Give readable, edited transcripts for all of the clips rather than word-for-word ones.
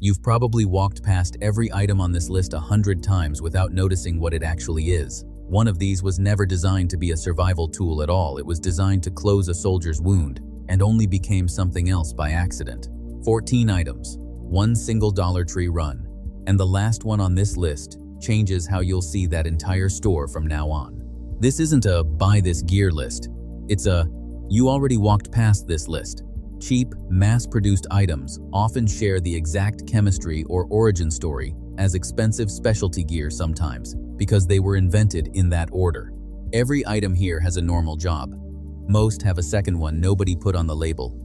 You've probably walked past every item on this list 100 times without noticing what it actually is. One of these was never designed to be a survival tool at all. It was designed to close a soldier's wound and only became something else by accident. 14 items, one single Dollar Tree run. And the last one on this list changes how you'll see that entire store from now on. This isn't a buy this gear list. It's a you already walked past this list. Cheap, mass-produced items often share the exact chemistry or origin story as expensive specialty gear sometimes because they were invented in that order. Every item here has a normal job. Most have a second one nobody put on the label.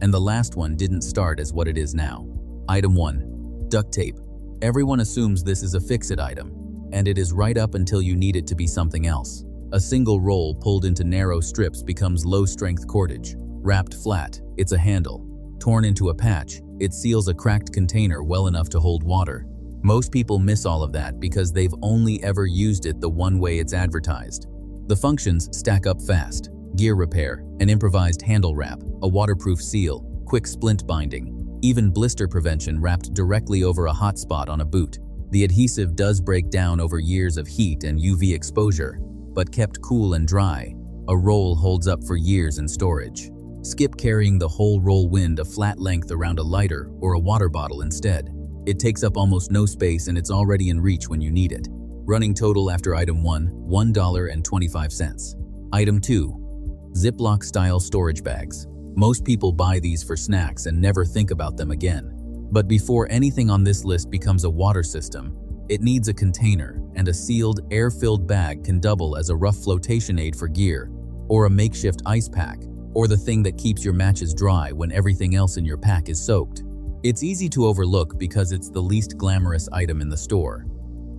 And the last one didn't start as what it is now. Item 1. Duct tape. Everyone assumes this is a fix-it item, and it is right up until you need it to be something else. A single roll pulled into narrow strips becomes low-strength cordage. Wrapped flat, it's a handle. Torn into a patch, it seals a cracked container well enough to hold water. Most people miss all of that because they've only ever used it the one way it's advertised. The functions stack up fast. Gear repair, an improvised handle wrap, a waterproof seal, quick splint binding, even blister prevention wrapped directly over a hot spot on a boot. The adhesive does break down over years of heat and UV exposure, but kept cool and dry, a roll holds up for years in storage. Skip carrying the whole roll, wind a flat length around a lighter or a water bottle instead. It takes up almost no space and it's already in reach when you need it. Running total after item 1, $1.25. Item 2. Ziploc style storage bags. Most people buy these for snacks and never think about them again. But before anything on this list becomes a water system, it needs a container, and a sealed, air-filled bag can double as a rough flotation aid for gear, or a makeshift ice pack, or the thing that keeps your matches dry when everything else in your pack is soaked. It's easy to overlook because it's the least glamorous item in the store,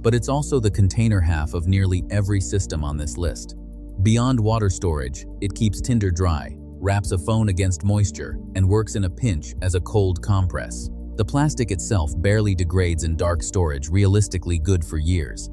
but it's also the container half of nearly every system on this list. Beyond water storage, it keeps tinder dry, wraps a phone against moisture, and works in a pinch as a cold compress. The plastic itself barely degrades in dark storage, realistically good for years.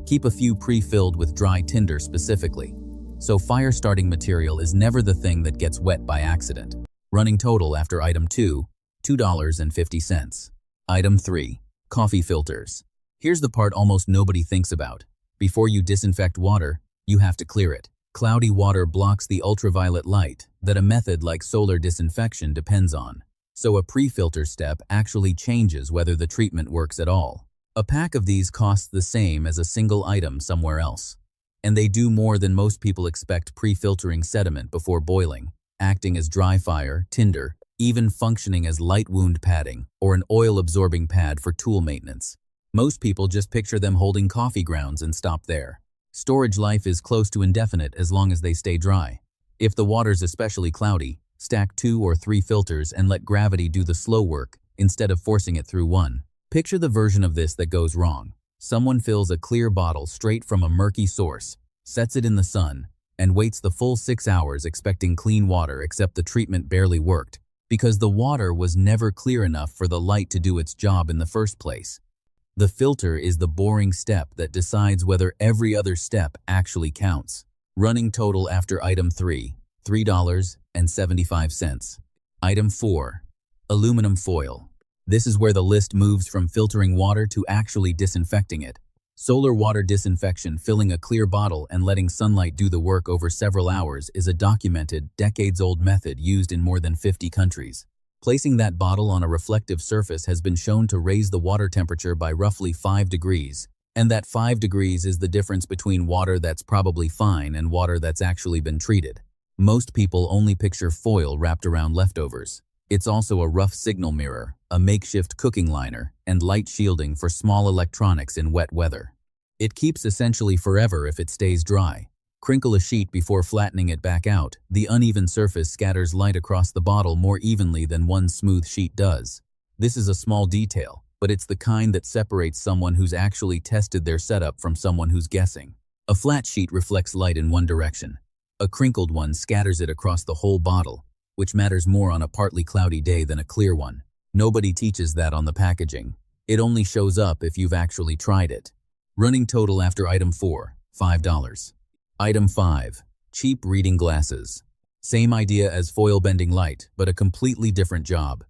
Keep a few pre-filled with dry tinder specifically. So fire-starting material is never the thing that gets wet by accident. Running total after item 2, $2.50. Item 3. Coffee filters. Here's the part almost nobody thinks about. Before you disinfect water, you have to clear it. Cloudy water blocks the ultraviolet light that a method like solar disinfection depends on. So a pre-filter step actually changes whether the treatment works at all. A pack of these costs the same as a single item somewhere else. And they do more than most people expect, pre-filtering sediment before boiling, acting as dry fire, tinder, even functioning as light wound padding or an oil-absorbing pad for tool maintenance. Most people just picture them holding coffee grounds and stop there. Storage life is close to indefinite as long as they stay dry. If the water's especially cloudy, stack 2 or 3 filters and let gravity do the slow work instead of forcing it through one. Picture the version of this that goes wrong. Someone fills a clear bottle straight from a murky source, sets it in the sun, and waits the full 6 hours expecting clean water, except the treatment barely worked because the water was never clear enough for the light to do its job in the first place. The filter is the boring step that decides whether every other step actually counts. Running total after item 3, $3.75. Item 4. Aluminum foil. This is where the list moves from filtering water to actually disinfecting it. Solar water disinfection, filling a clear bottle and letting sunlight do the work over several hours, is a documented, decades-old method used in more than 50 countries. Placing that bottle on a reflective surface has been shown to raise the water temperature by roughly 5 degrees, and that 5 degrees is the difference between water that's probably fine and water that's actually been treated. Most people only picture foil wrapped around leftovers. It's also a rough signal mirror, a makeshift cooking liner, and light shielding for small electronics in wet weather. It keeps essentially forever if it stays dry. Crinkle a sheet before flattening it back out. The uneven surface scatters light across the bottle more evenly than one smooth sheet does. This is a small detail, but it's the kind that separates someone who's actually tested their setup from someone who's guessing. A flat sheet reflects light in one direction. A crinkled one scatters it across the whole bottle, which matters more on a partly cloudy day than a clear one. Nobody teaches that on the packaging. It only shows up if you've actually tried it. Running total after item 4, $5. Item 5. Cheap reading glasses. Same idea as foil bending light, but a completely different job.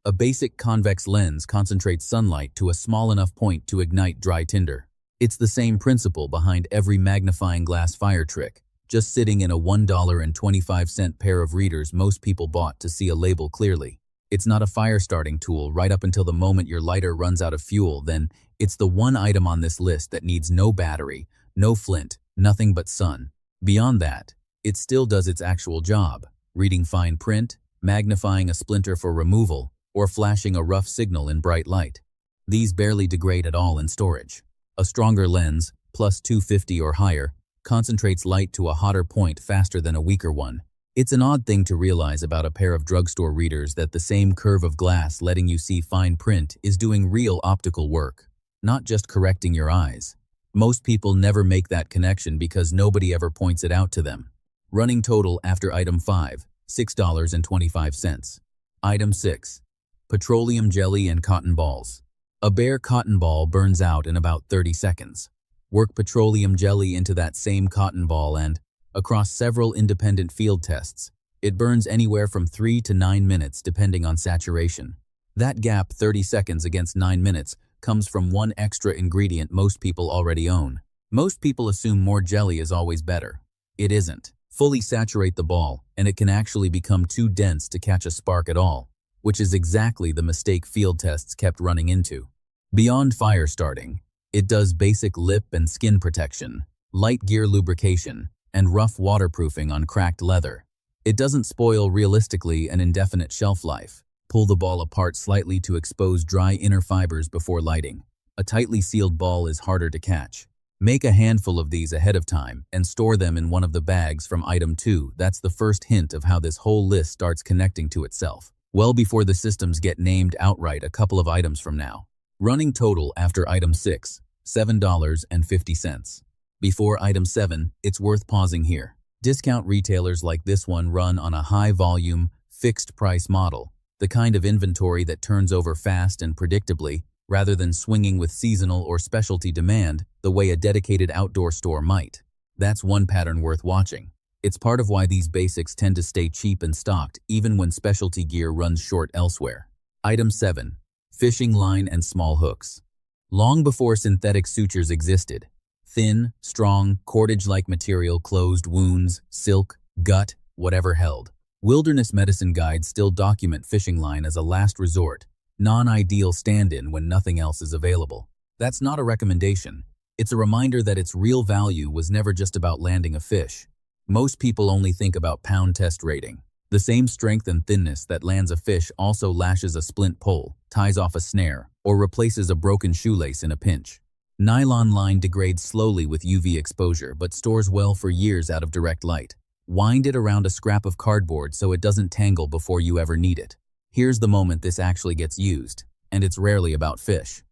A basic convex lens concentrates sunlight to a small enough point to ignite dry tinder. It's the same principle behind every magnifying glass fire trick, just sitting in a $1.25 pair of readers most people bought to see a label clearly. It's not a fire starting tool right up until the moment your lighter runs out of fuel. Then it's the one item on this list that needs no battery, no flint, nothing but sun. Beyond that, it still does its actual job, reading fine print, magnifying a splinter for removal, or flashing a rough signal in bright light. These barely degrade at all in storage. A stronger lens, plus 250 or higher, concentrates light to a hotter point faster than a weaker one. It's an odd thing to realize about a pair of drugstore readers that the same curve of glass letting you see fine print is doing real optical work, not just correcting your eyes. Most people never make that connection because nobody ever points it out to them. Running total after item 5, $6.25. Item 6. Petroleum jelly and cotton balls. A bare cotton ball burns out in about 30 seconds. Work petroleum jelly into that same cotton ball and, across several independent field tests, it burns anywhere from 3 to 9 minutes depending on saturation. That gap, 30 seconds against 9 minutes, comes from one extra ingredient most people already own. Most people assume more jelly is always better. It isn't. Fully saturate the ball, and it can actually become too dense to catch a spark at all, which is exactly the mistake field tests kept running into. Beyond fire starting, it does basic lip and skin protection, light gear lubrication, and rough waterproofing on cracked leather. It doesn't spoil realistically an indefinite shelf life. Pull the ball apart slightly to expose dry inner fibers before lighting. A tightly sealed ball is harder to catch. Make a handful of these ahead of time and store them in one of the bags from item 2. That's the first hint of how this whole list starts connecting to itself, well before the systems get named outright a couple of items from now. Running total after item 6, $7.50. Before item 7, it's worth pausing here. Discount retailers like this one run on a high-volume, fixed-price model, the kind of inventory that turns over fast and predictably, rather than swinging with seasonal or specialty demand the way a dedicated outdoor store might. That's one pattern worth watching. It's part of why these basics tend to stay cheap and stocked even when specialty gear runs short elsewhere. Item 7. Fishing line and small hooks. Long before synthetic sutures existed, thin, strong, cordage-like material closed wounds, silk, gut, whatever held. Wilderness medicine guides still document fishing line as a last resort, non-ideal stand-in when nothing else is available. That's not a recommendation. It's a reminder that its real value was never just about landing a fish. Most people only think about pound test rating. The same strength and thinness that lands a fish also lashes a splint pole, ties off a snare, or replaces a broken shoelace in a pinch. Nylon line degrades slowly with UV exposure but stores well for years out of direct light. Wind it around a scrap of cardboard so it doesn't tangle before you ever need it. Here's the moment this actually gets used, and it's rarely about fish.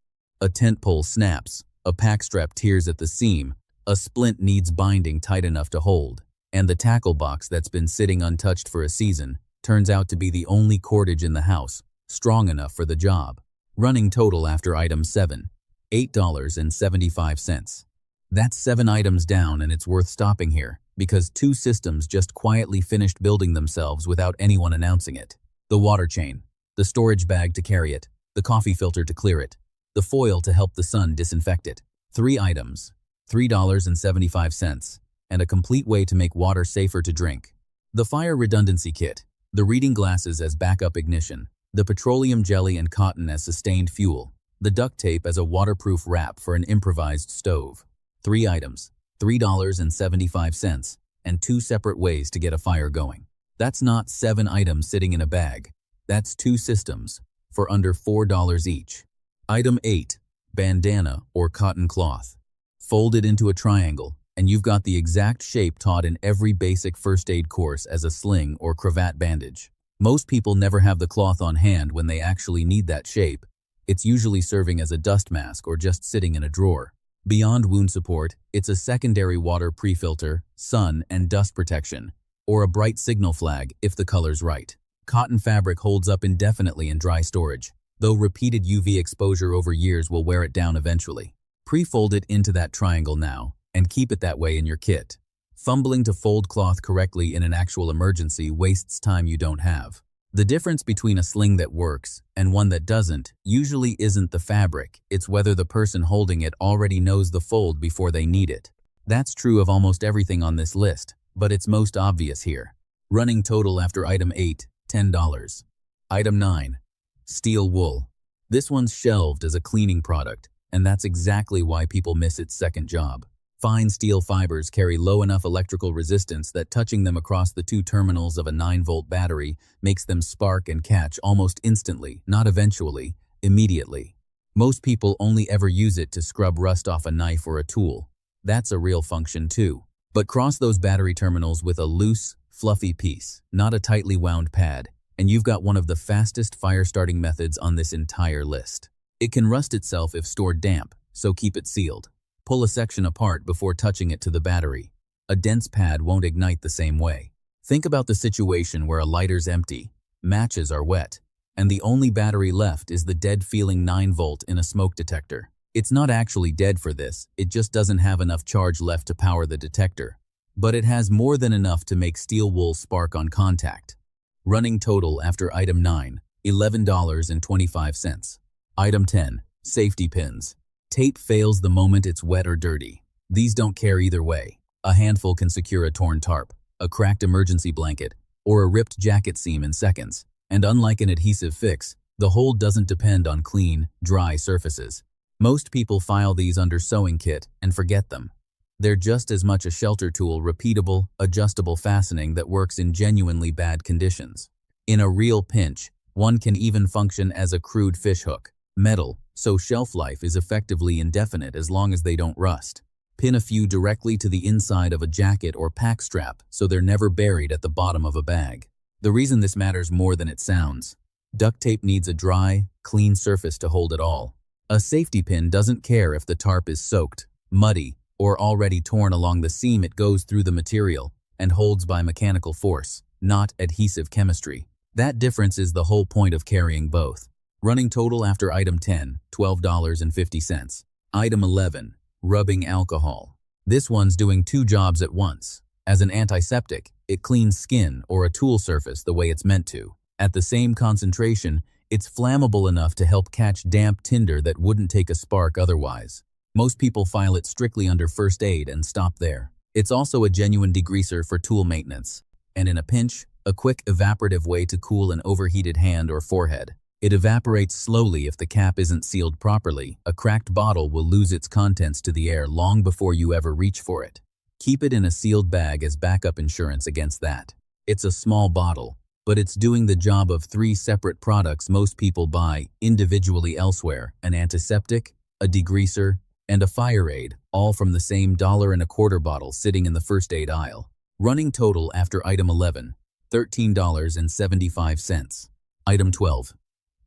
A tent pole snaps, a pack strap tears at the seam, a splint needs binding tight enough to hold, and the tackle box that's been sitting untouched for a season turns out to be the only cordage in the house strong enough for the job. Running total after item 7, $8.75. That's 7 items down, and it's worth stopping here because 2 systems just quietly finished building themselves without anyone announcing it. The water chain, the storage bag to carry it, the coffee filter to clear it, the foil to help the sun disinfect it. 3 items, $3.75, and a complete way to make water safer to drink. The fire redundancy kit, the reading glasses as backup ignition, the petroleum jelly and cotton as sustained fuel, the duct tape as a waterproof wrap for an improvised stove. 3 items, $3.75, and 2 separate ways to get a fire going. That's not 7 items sitting in a bag. That's 2 systems for under $4 each. Item 8, bandana or cotton cloth. Fold it into a triangle, and you've got the exact shape taught in every basic first aid course as a sling or cravat bandage. Most people never have the cloth on hand when they actually need that shape. It's usually serving as a dust mask or just sitting in a drawer. Beyond wound support, it's a secondary water pre-filter, sun and dust protection, or a bright signal flag if the color's right. Cotton fabric holds up indefinitely in dry storage, though repeated UV exposure over years will wear it down eventually. Pre-fold it into that triangle now, and keep it that way in your kit. Fumbling to fold cloth correctly in an actual emergency wastes time you don't have. The difference between a sling that works and one that doesn't usually isn't the fabric, it's whether the person holding it already knows the fold before they need it. That's true of almost everything on this list, but it's most obvious here. Running total after item 8, $10. Item 9. Steel wool. This one's shelved as a cleaning product, and that's exactly why people miss its second job. Fine steel fibers carry low enough electrical resistance that touching them across the two terminals of a 9-volt battery makes them spark and catch almost instantly, not eventually, immediately. Most people only ever use it to scrub rust off a knife or a tool. That's a real function too. But cross those battery terminals with a loose, fluffy piece, not a tightly wound pad, and you've got one of the fastest fire-starting methods on this entire list. It can rust itself if stored damp, so keep it sealed. Pull a section apart before touching it to the battery. A dense pad won't ignite the same way. Think about the situation where a lighter's empty, matches are wet, and the only battery left is the dead-feeling 9-volt in a smoke detector. It's not actually dead for this, it just doesn't have enough charge left to power the detector. But it has more than enough to make steel wool spark on contact. Running total after item 9, $11.25. Item 10, safety pins. Tape fails the moment it's wet or dirty. These don't care either way. A handful can secure a torn tarp, a cracked emergency blanket, or a ripped jacket seam in seconds. And unlike an adhesive fix, the hold doesn't depend on clean, dry surfaces. Most people file these under sewing kit and forget them. They're just as much a shelter tool, repeatable, adjustable fastening that works in genuinely bad conditions. In a real pinch, one can even function as a crude fishhook. Metal, so shelf life is effectively indefinite as long as they don't rust. Pin a few directly to the inside of a jacket or pack strap so they're never buried at the bottom of a bag. The reason this matters more than it sounds. Duct tape needs a dry, clean surface to hold it all. A safety pin doesn't care if the tarp is soaked, muddy, or already torn along the seam. It goes through the material and holds by mechanical force, not adhesive chemistry. That difference is the whole point of carrying both. Running total after item 10, $12.50. Item 11, rubbing alcohol. This one's doing two jobs at once. As an antiseptic, it cleans skin or a tool surface the way it's meant to. At the same concentration, it's flammable enough to help catch damp tinder that wouldn't take a spark otherwise. Most people file it strictly under first aid and stop there. It's also a genuine degreaser for tool maintenance. And in a pinch, a quick evaporative way to cool an overheated hand or forehead. It evaporates slowly if the cap isn't sealed properly. A cracked bottle will lose its contents to the air long before you ever reach for it. Keep it in a sealed bag as backup insurance against that. It's a small bottle, but it's doing the job of 3 separate products most people buy individually elsewhere: an antiseptic, a degreaser, and a fire aid, all from the same $1.25 bottle sitting in the first aid aisle. Running total after item 11, $13.75. Item 12.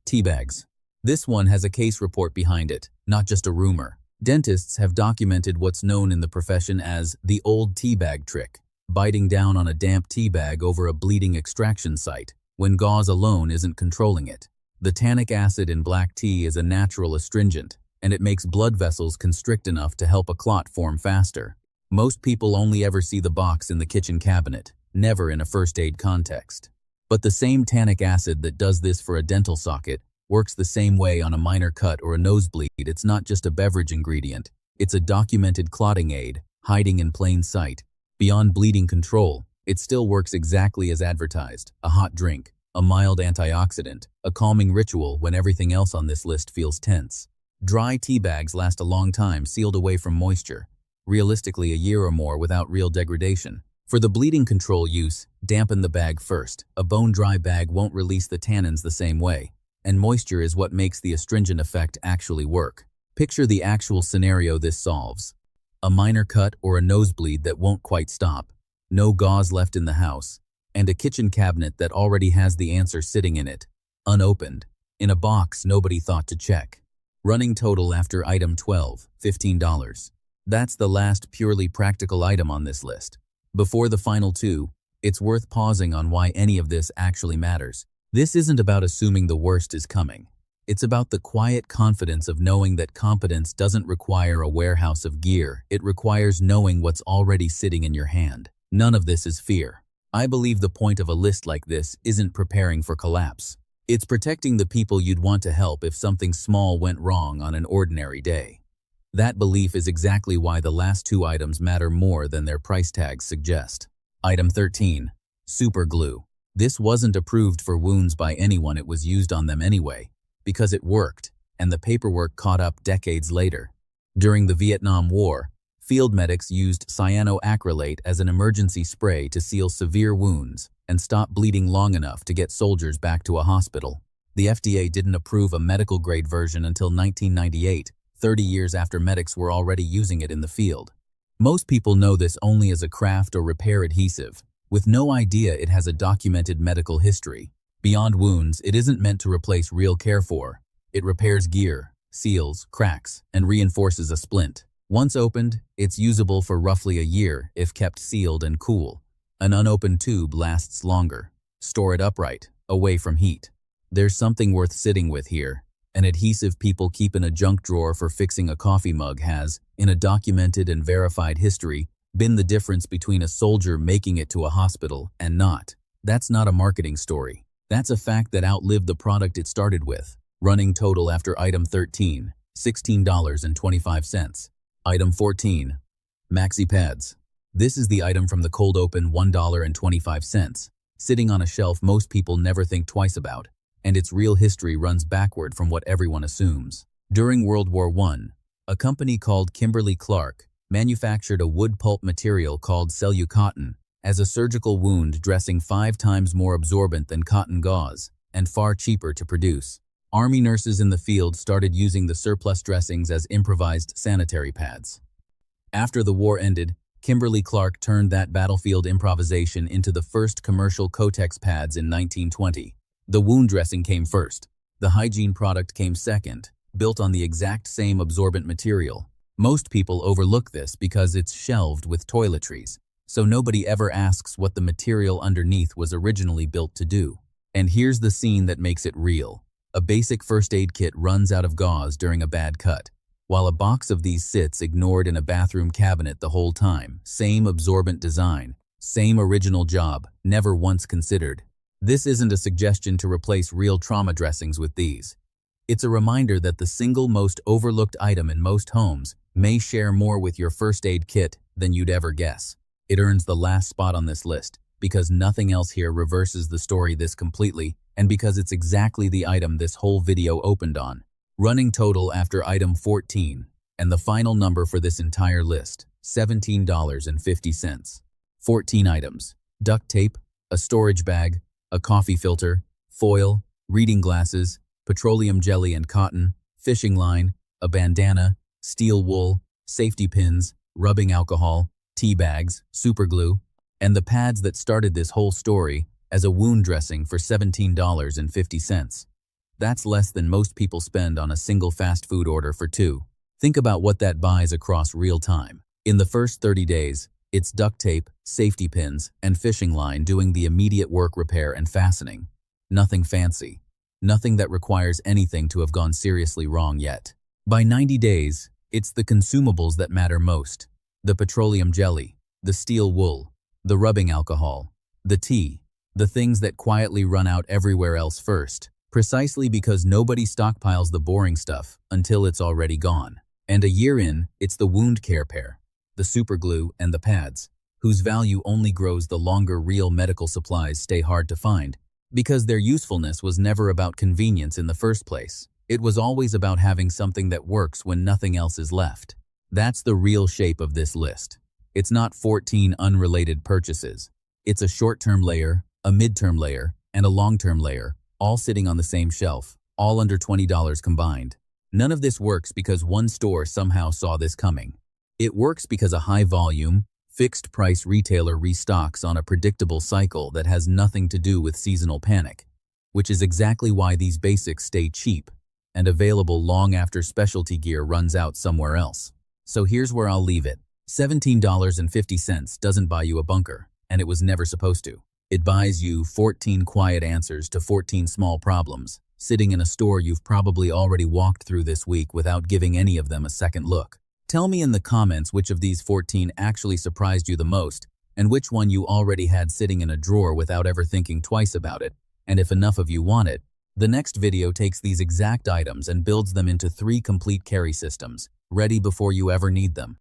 Tea bags. This one has a case report behind it, not just a rumor. Dentists have documented what's known in the profession as the old tea bag trick, biting down on a damp tea bag over a bleeding extraction site, when gauze alone isn't controlling it. The tannic acid in black tea is a natural astringent, and it makes blood vessels constrict enough to help a clot form faster. Most people only ever see the box in the kitchen cabinet, never in a first aid context. But the same tannic acid that does this for a dental socket works the same way on a minor cut or a nosebleed. It's not just a beverage ingredient. It's a documented clotting aid, hiding in plain sight. Beyond bleeding control, it still works exactly as advertised: a hot drink, a mild antioxidant, a calming ritual when everything else on this list feels tense. Dry tea bags last a long time sealed away from moisture, realistically a year or more without real degradation. For the bleeding control use, dampen the bag first. A bone-dry bag won't release the tannins the same way, and moisture is what makes the astringent effect actually work. Picture the actual scenario this solves. A minor cut or a nosebleed that won't quite stop, no gauze left in the house, and a kitchen cabinet that already has the answer sitting in it, unopened, in a box nobody thought to check. Running total after item 12, $15. That's the last purely practical item on this list. Before the final two, it's worth pausing on why any of this actually matters. This isn't about assuming the worst is coming. It's about the quiet confidence of knowing that competence doesn't require a warehouse of gear. It requires knowing what's already sitting in your hand. None of this is fear. I believe the point of a list like this isn't preparing for collapse. It's protecting the people you'd want to help if something small went wrong on an ordinary day. That belief is exactly why the last two items matter more than their price tags suggest. Item 13. Super glue. This wasn't approved for wounds by anyone, it was used on them anyway, because it worked, and the paperwork caught up decades later. During the Vietnam War, field medics used cyanoacrylate as an emergency spray to seal severe wounds and stop bleeding long enough to get soldiers back to a hospital. The FDA didn't approve a medical-grade version until 1998, 30 years after medics were already using it in the field. Most people know this only as a craft or repair adhesive, with no idea it has a documented medical history. Beyond wounds, it isn't meant to replace real care for. It repairs gear, seals, cracks, and reinforces a splint. Once opened, it's usable for roughly a year if kept sealed and cool. An unopened tube lasts longer. Store it upright, away from heat. There's something worth sitting with here. An adhesive people keep in a junk drawer for fixing a coffee mug has, in a documented and verified history, been the difference between a soldier making it to a hospital and not. That's not a marketing story. That's a fact that outlived the product it started with. Running total after item 13, $16.25. Item 14. Maxi Pads. This is the item from the cold open $1.25. Sitting on a shelf most people never think twice about, and its real history runs backward from what everyone assumes. During World War I, a company called Kimberly-Clark manufactured a wood pulp material called cellucotton as a surgical wound dressing 5 times more absorbent than cotton gauze and far cheaper to produce. Army nurses in the field started using the surplus dressings as improvised sanitary pads. After the war ended, Kimberly-Clark turned that battlefield improvisation into the first commercial Kotex pads in 1920. The wound dressing came first. The hygiene product came second, built on the exact same absorbent material. Most people overlook this because it's shelved with toiletries, so nobody ever asks what the material underneath was originally built to do. And here's the scene that makes it real. A basic first aid kit runs out of gauze during a bad cut, while a box of these sits ignored in a bathroom cabinet the whole time. Same absorbent design, same original job, never once considered. This isn't a suggestion to replace real trauma dressings with these. It's a reminder that the single most overlooked item in most homes may share more with your first aid kit than you'd ever guess. It earns the last spot on this list because nothing else here reverses the story this completely, and because it's exactly the item this whole video opened on. Running total after item 14, and the final number for this entire list, $17.50. 14 items: duct tape, a storage bag, a coffee filter, foil, reading glasses, petroleum jelly and cotton, fishing line, a bandana, steel wool, safety pins, rubbing alcohol, tea bags, superglue, and the pads that started this whole story as a wound dressing for $17.50. That's less than most people spend on a single fast food order for two. Think about what that buys across real time. In the first 30 days, it's duct tape, safety pins, and fishing line doing the immediate work, repair and fastening. Nothing fancy. Nothing that requires anything to have gone seriously wrong yet. By 90 days, it's the consumables that matter most. The petroleum jelly, the steel wool, the rubbing alcohol, the tea, the things that quietly run out everywhere else first, precisely because nobody stockpiles the boring stuff until it's already gone. And a year in, it's the wound care pair, the superglue and the pads, whose value only grows the longer real medical supplies stay hard to find, because their usefulness was never about convenience in the first place. It was always about having something that works when nothing else is left. That's the real shape of this list. It's not 14 unrelated purchases. It's a short-term layer, a mid-term layer, and a long-term layer, all sitting on the same shelf, all under $20 combined. None of this works because one store somehow saw this coming. It works because a high-volume, fixed-price retailer restocks on a predictable cycle that has nothing to do with seasonal panic, which is exactly why these basics stay cheap and available long after specialty gear runs out somewhere else. So here's where I'll leave it. $17.50 doesn't buy you a bunker, and it was never supposed to. It buys you 14 quiet answers to 14 small problems, sitting in a store you've probably already walked through this week without giving any of them a second look. Tell me in the comments which of these 14 actually surprised you the most, and which one you already had sitting in a drawer without ever thinking twice about it, and if enough of you want it. The next video takes these exact items and builds them into 3 complete carry systems, ready before you ever need them.